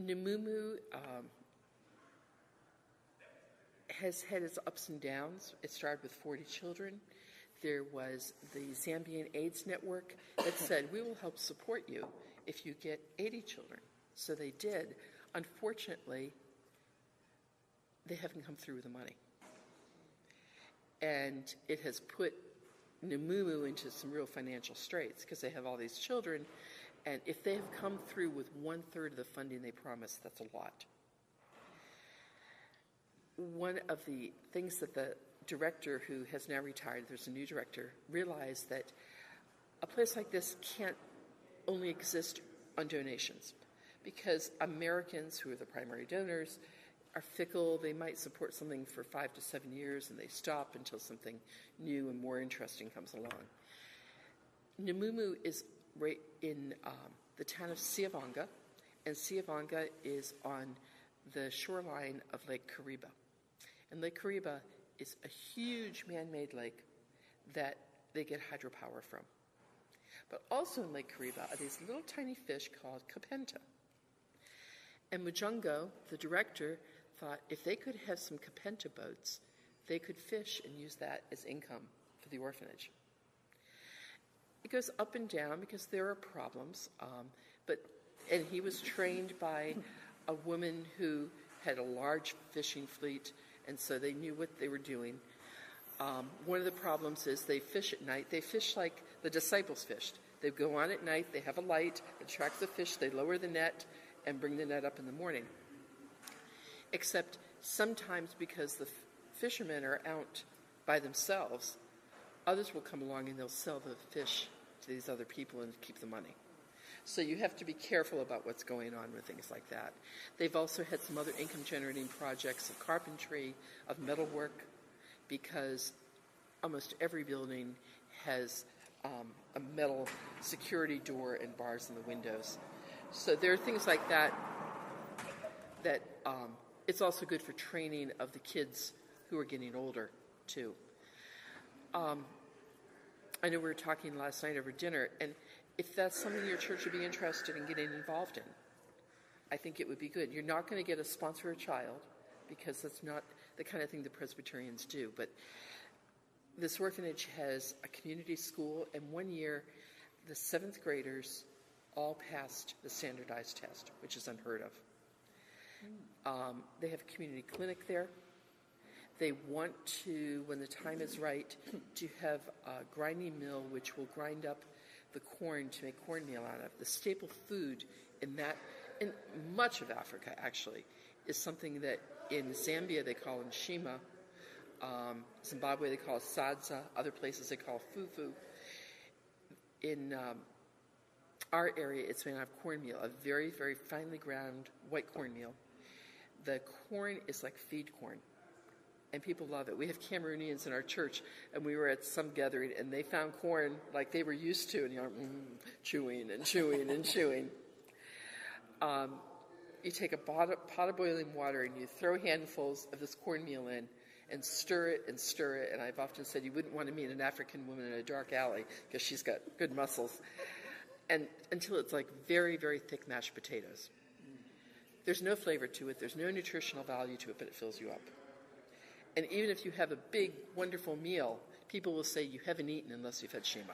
Namumu has had its ups and downs. It started with 40 children. There was the Zambian AIDS Network that said, we will help support you if you get 80 children. So they did. Unfortunately, they haven't come through with the money. And it has put Namumu into some real financial straits because they have all these children. And if they have come through with 1/3 of the funding they promised, that's a lot. One of the things that the director, who has now retired, there's a new director, realized that a place like this can't only exist on donations, because Americans, who are the primary donors, are fickle. They might support something for 5 to 7 years and they stop until something new and more interesting comes along. Namumu is right in the town of Siavanga, and Siavanga is on the shoreline of Lake Kariba. And Lake Kariba is a huge man-made lake that they get hydropower from. But also in Lake Kariba are these little tiny fish called kapenta. And Mujungo, the director, thought if they could have some kapenta boats, they could fish and use that as income for the orphanage. It goes up and down because there are problems, and he was trained by a woman who had a large fishing fleet, and so they knew what they were doing. One of the problems is they fish at night. They fish like the disciples fished. They go on at night, they have a light, attract the fish, they lower the net, and bring the net up in the morning. Except sometimes, because the fishermen are out by themselves, others will come along and they'll sell the fish to these other people and keep the money. So you have to be careful about what's going on with things like that. They've also had some other income-generating projects of carpentry, of metalwork, because almost every building has a metal security door and bars in the windows. So there are things like that it's also good for training of the kids who are getting older, too. I know we were talking last night over dinner, and if that's something your church would be interested in getting involved in, I think it would be good. You're not going to get a sponsor a child, because that's not the kind of thing the Presbyterians do. But this orphanage has a community school, and one year the 7th graders all passed the standardized test, which is unheard of. They have a community clinic there. They want to, when the time is right, to have a grinding mill which will grind up the corn to make cornmeal out of. The staple food in much of Africa, actually, is something that in Zambia they call nshima, Zimbabwe they call sadza, other places they call fufu. In our area, it's made out of cornmeal, a very, very finely ground white cornmeal. The corn is like feed corn, and people love it. We have Cameroonians in our church, and we were at some gathering, and they found corn like they were used to, and you're chewing and chewing and chewing. You take a pot of boiling water, and you throw handfuls of this cornmeal in, and stir it, and I've often said you wouldn't want to meet an African woman in a dark alley, because she's got good muscles, and until it's like very, very thick mashed potatoes. There's no flavor to it, there's no nutritional value to it, but it fills you up. And even if you have a big, wonderful meal, people will say you haven't eaten unless you've had shima.